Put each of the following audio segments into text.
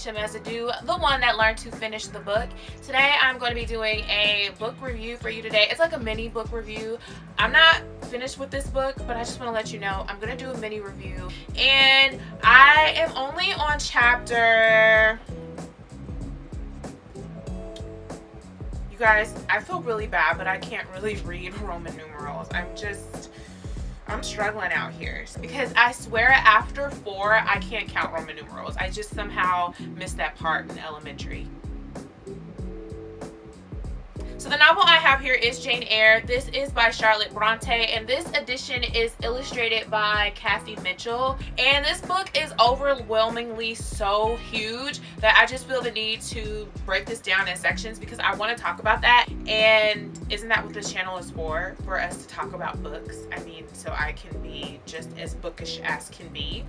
Felicia Mesadieu, the one that learned to finish the book. Today I'm going to be doing a book review for you today. It's like a mini book review. I'm not finished with this book, but I just want to let you know I'm going to do a mini review. And I am only on chapter... You guys, I feel really bad, but I can't really read Roman numerals. I'm struggling out here because I swear after 4 I can't count Roman numerals. I just somehow missed that part in elementary. So the novel I have here is Jane Eyre. This is by Charlotte Bronte, and this edition is illustrated by Kathy Mitchell. And this book is overwhelmingly so huge that I just feel the need to break this down in sections because I want to talk about that. And isn't that what this channel is for us to talk about books? I mean, so I can be just as bookish as can be.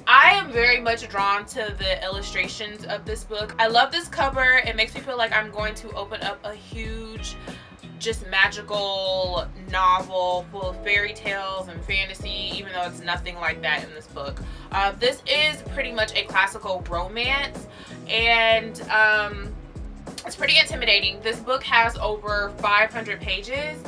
I am very much drawn to the illustrations of this book. I love this cover. It makes me feel like I'm going to open up a huge, just magical novel full of fairy tales and fantasy, even though it's nothing like that in this book. This is pretty much a classical romance, and it's pretty intimidating. This book has over 500 pages,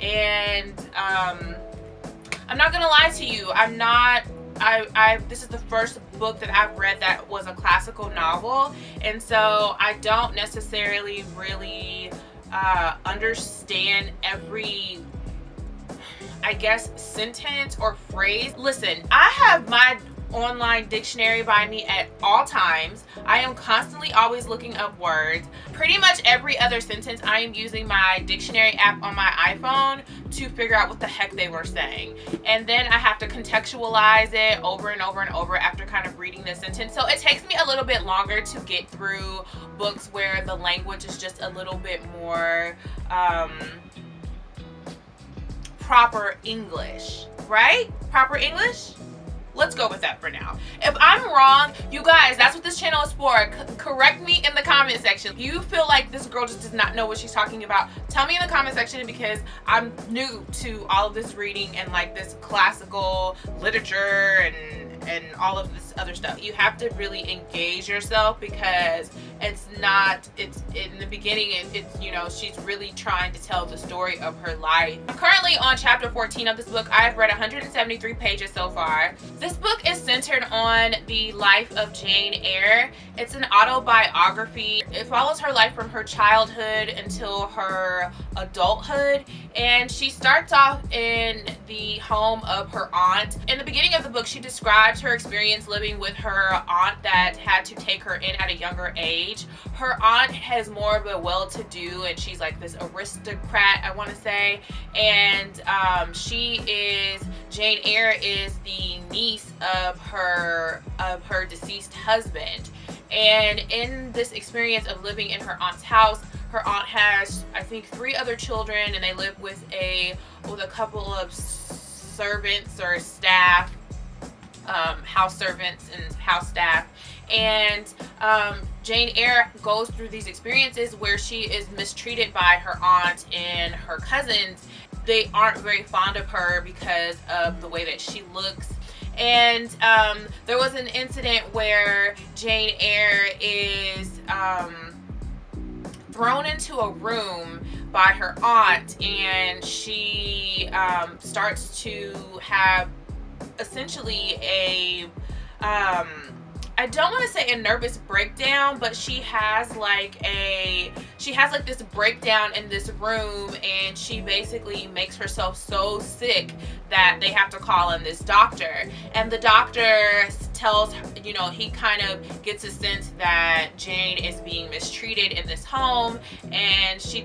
and I'm not gonna lie to you, this is the first book that I've read that was a classical novel, and so I don't necessarily really understand every, I guess, sentence or phrase. Listen, I have my online dictionary by me at all times. I am constantly always looking up words. Pretty much every other sentence I am using my dictionary app on my iPhone to figure out what the heck they were saying, and then I have to contextualize it over and over and over after kind of reading the sentence. So it takes me a little bit longer to get through books where the language is just a little bit more proper English, right? Proper English? Let's go with that for now. If I'm wrong, you guys, that's what this channel is for. Correct me in the comment section. If you feel like this girl just does not know what she's talking about, tell me in the comment section, because I'm new to all of this reading and like this classical literature and all of this other stuff. You have to really engage yourself because it's in the beginning, it's you know, she's really trying to tell the story of her life. I'm currently on chapter 14 of this book. I've read 173 pages so far. This book is centered on the life of Jane Eyre. It's an autobiography. It follows her life from her childhood until her adulthood, and she starts off in the home of her aunt. In the beginning of the book, she describes her experience living with her aunt that had to take her in at a younger age. Her aunt has more of a well-to-do, and she's like this aristocrat, I want to say, and Jane Eyre is the niece of her deceased husband. And in this experience of living in her aunt's house, her aunt has, I think, 3 other children, and they live with a couple of servants or staff, house servants and house staff. And Jane Eyre goes through these experiences where she is mistreated by her aunt and her cousins. They aren't very fond of her because of the way that she looks. And there was an incident where Jane Eyre is thrown into a room by her aunt, and she starts to have essentially a I don't want to say a nervous breakdown, but she has like this breakdown in this room, and she basically makes herself so sick that they have to call in this doctor. And the doctor tells her, you know, he kind of gets a sense that Jane is being mistreated in this home, and he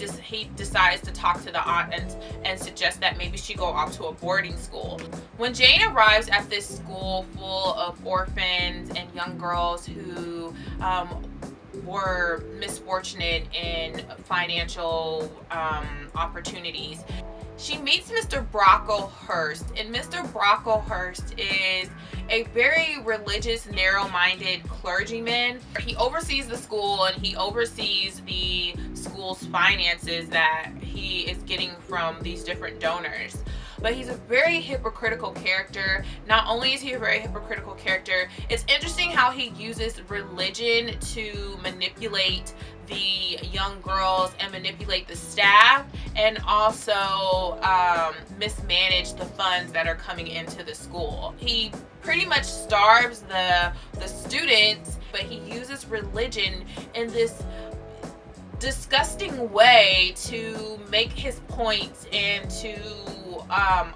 decides to talk to the aunt and suggest that maybe she go off to a boarding school. When Jane arrives at this school full of orphans and young girls who were misfortunate in financial opportunities, she meets Mr. Brocklehurst, and Mr. Brocklehurst is a very religious, narrow-minded clergyman. He oversees the school, and he oversees the school's finances that he is getting from these different donors. but he's a very hypocritical character. Not only is he a very hypocritical character, it's interesting how he uses religion to manipulate the young girls and manipulate the staff, and also mismanage the funds that are coming into the school. He pretty much starves the students, but he uses religion in this disgusting way to make his points and to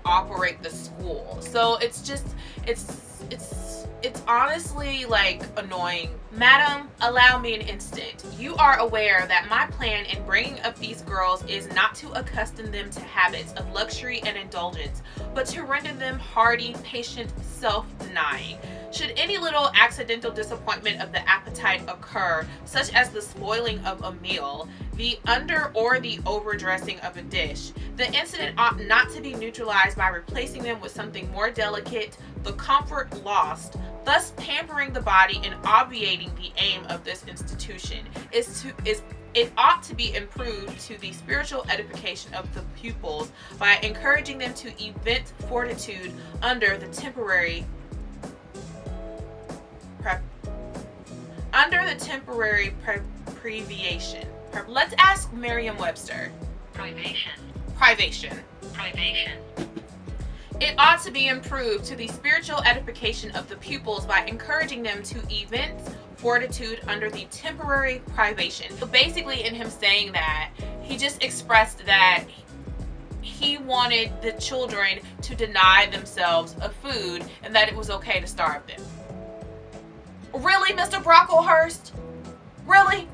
operate the school. So it's just, it's honestly like annoying. Madam, allow me an instant. You are aware that my plan in bringing up these girls is not to accustom them to habits of luxury and indulgence, but to render them hardy, patient, self-denying. Should any little accidental disappointment of the appetite occur, such as the spoiling of a meal, the under or the overdressing of a dish, the incident ought not to be neutralized by replacing them with something more delicate, the comfort lost, thus pampering the body and obviating the aim of this institution. It ought to be improved to the spiritual edification of the pupils by encouraging them to event fortitude under the temporary privation. Let's ask Merriam-Webster. Privation. It ought to be improved to the spiritual edification of the pupils by encouraging them to evince fortitude under the temporary privation. So basically, in him saying that, he just expressed that he wanted the children to deny themselves of food and that it was okay to starve them. Really, Mr. Brocklehurst? Really?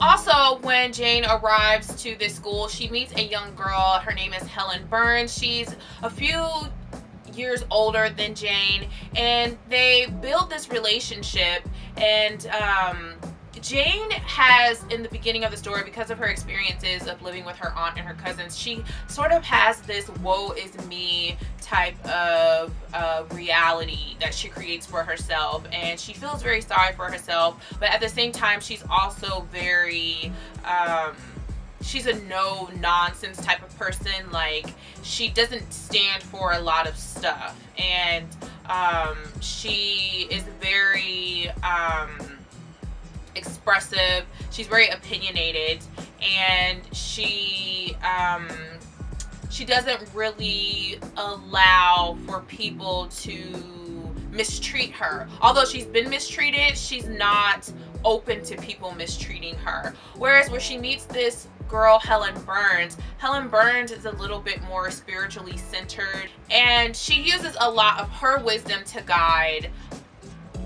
Also, when Jane arrives to this school, she meets a young girl. Her name is Helen Burns. She's a few years older than Jane, and they build this relationship. And Jane has, in the beginning of the story, because of her experiences of living with her aunt and her cousins, she sort of has this woe is me type of reality that she creates for herself, and she feels very sorry for herself, but at the same time she's also very she's a no-nonsense type of person. Like, she doesn't stand for a lot of stuff, and she is very expressive. She's very opinionated, and she doesn't really allow for people to mistreat her. Although she's been mistreated, she's not open to people mistreating her. Whereas where she meets this girl, Helen Burns is a little bit more spiritually centered, and she uses a lot of her wisdom to guide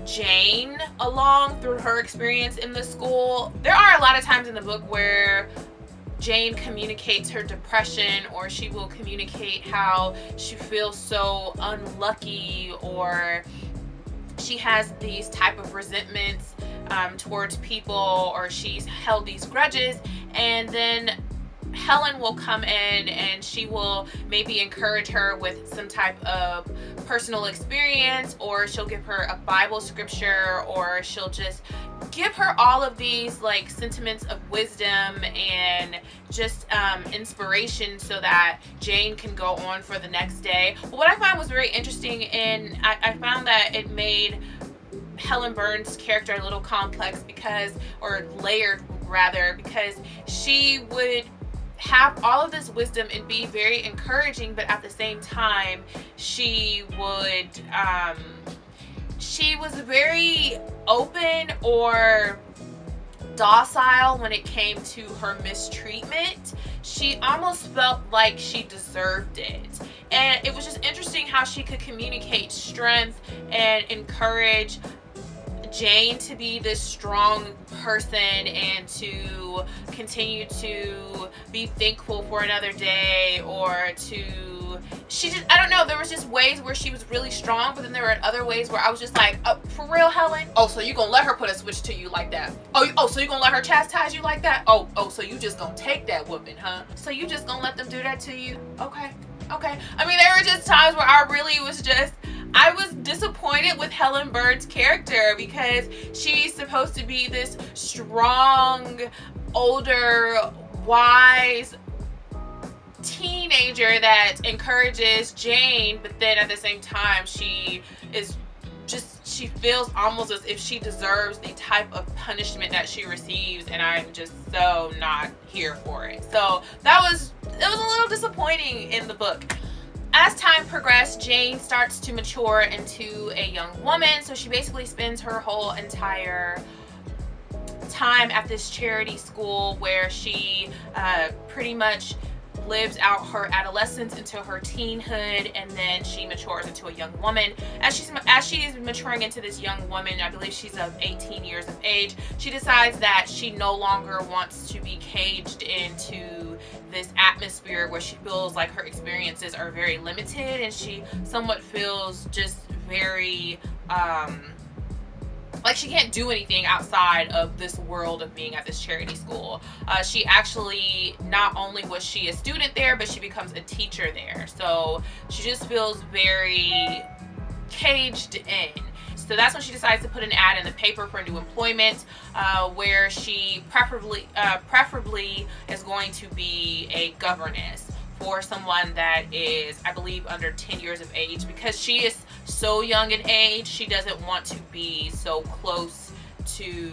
Jane along through her experience in the school. There are a lot of times in the book where Jane communicates her depression, or she will communicate how she feels so unlucky, or she has these type of resentments towards people, or she's held these grudges, and then Helen will come in and she will maybe encourage her with some type of personal experience, or she'll give her a Bible scripture, or she'll just give her all of these like sentiments of wisdom and just inspiration so that Jane can go on for the next day. But what I found was very interesting, and I found that it made Helen Burns' character a little complex, because, or layered rather, because she would have all of this wisdom and be very encouraging, but at the same time she would she was very open or docile when it came to her mistreatment. She almost felt like she deserved it, and it was just interesting how she could communicate strength and encourage Jane to be this strong person and to continue to be thankful for another day, or to, she just, I don't know, there was just ways where she was really strong, but then there were other ways where I was just like, oh, for real, Helen? Oh, so you gonna let her put a switch to you like that? Oh, so you gonna let her chastise you like that? Oh, so you just gonna take that whooping, huh? So you just gonna let them do that to you? Okay. I mean, there were just times where I really was just, I was disappointed with Helen Burns' character, because she's supposed to be this strong, older, wise teen teenager that encourages Jane, but then at the same time she feels almost as if she deserves the type of punishment that she receives, and I'm just so not here for it. So it was a little disappointing in the book. As time progressed, Jane starts to mature into a young woman, so she basically spends her whole entire time at this charity school where she pretty much lives out her adolescence into her teenhood, and then she matures into a young woman. As she's maturing into this young woman, I believe she's of 18 years of age, she decides that she no longer wants to be caged into this atmosphere where she feels like her experiences are very limited, and she somewhat feels just very like she can't do anything outside of this world of being at this charity school. She actually, not only was she a student there, but she becomes a teacher there. So she just feels very caged in. So that's when she decides to put an ad in the paper for new employment, where she preferably is going to be a governess for someone that is, I believe, under 10 years of age, because she is so young in age. She doesn't want to be so close to,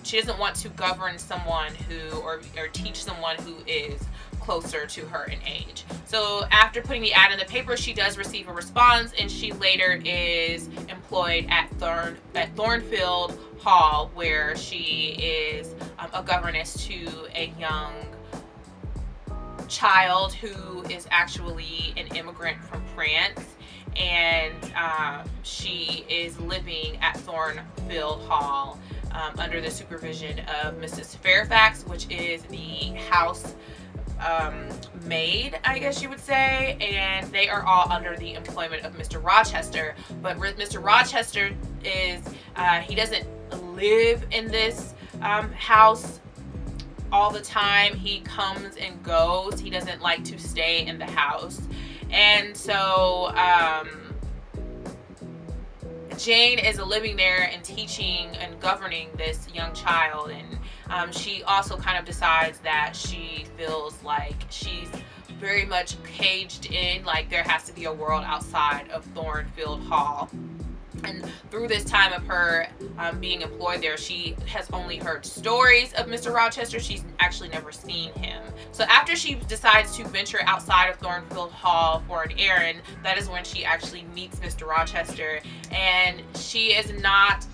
she doesn't want to govern someone who, or teach someone who is closer to her in age. So after putting the ad in the paper, she does receive a response, and she later is employed at Thornfield Hall, where she is a governess to a young child who is actually an immigrant from France, and she is living at Thornfield Hall under the supervision of Mrs. Fairfax, which is the house maid, I guess you would say, and they are all under the employment of Mr. Rochester. But Mr. Rochester is, he doesn't live in this house all the time. He comes and goes. He doesn't like to stay in the house. And so Jane is living there and teaching and governing this young child, and she also kind of decides that she feels like she's very much caged in, like there has to be a world outside of Thornfield Hall. And through this time of her being employed there, she has only heard stories of Mr. Rochester. She's actually never seen him. So after she decides to venture outside of Thornfield Hall for an errand, that is when she actually meets Mr. Rochester, and she is not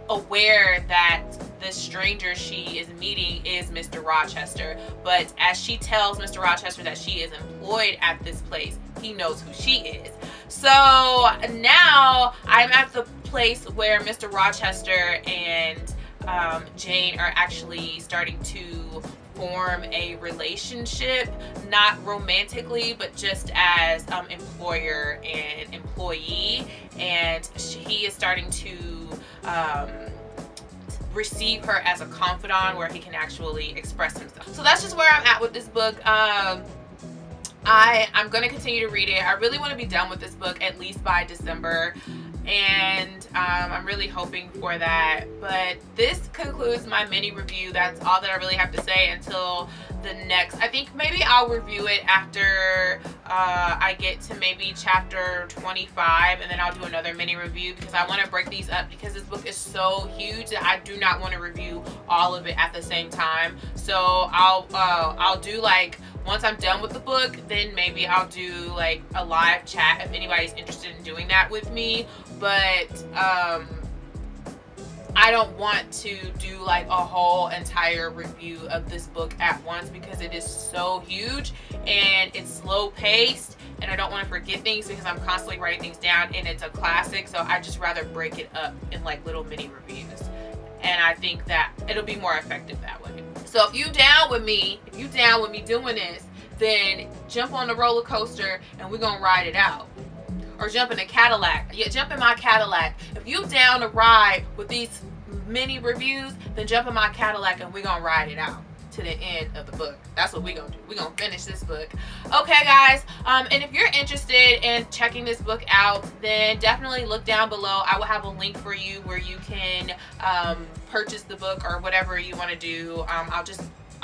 aware that the stranger she is meeting is Mr. Rochester. But as she tells Mr. Rochester that she is employed at this place, he knows who she is. So now I'm at the place where Mr. Rochester and Jane are actually starting to form a relationship, not romantically, but just as employer and employee, and he is starting to receive her as a confidant where he can actually express himself. So that's just where I'm at with this book. I'm going to continue to read it. I really want to be done with this book at least by December, and I'm really hoping for that. But this concludes my mini review. That's all that I really have to say until the next. I think maybe I'll review it after I get to maybe chapter 25, and then I'll do another mini review, because I want to break these up, because this book is so huge that I do not want to review all of it at the same time. So I'll do, like, once I'm done with the book, then maybe I'll do like a live chat if anybody's interested in doing that with me. But I don't want to do like a whole entire review of this book at once, because it is so huge and it's slow paced, and I don't want to forget things because I'm constantly writing things down, and it's a classic. So I just rather break it up in like little mini reviews, and I think that it'll be more effective that way. So if you down with me doing this, then jump on the roller coaster and we're gonna ride it out. Or jump in a Cadillac. Yeah, jump in my Cadillac. If you down to ride with these mini reviews, then jump in my Cadillac and we're gonna ride it out to the end of the book. That's what we're gonna do. We're gonna finish this book. Okay, guys, and if you're interested in checking this book out, then definitely look down below. I will have a link for you where you can purchase the book or whatever you want to do.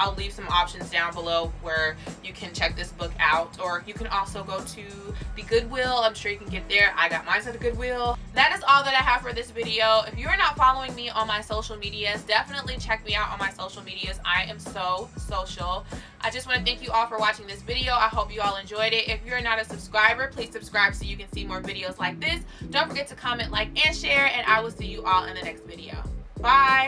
I'll leave some options down below where you can check this book out, or you can also go to the Goodwill. I'm sure you can get there. I got mine at the Goodwill. That is all that I have for this video. If you are not following me on my social medias, definitely check me out on my social medias. I am so social. I just want to thank you all for watching this video. I hope you all enjoyed it. If you're not a subscriber, please subscribe so you can see more videos like this. Don't forget to comment, like, and share, and I will see you all in the next video. Bye!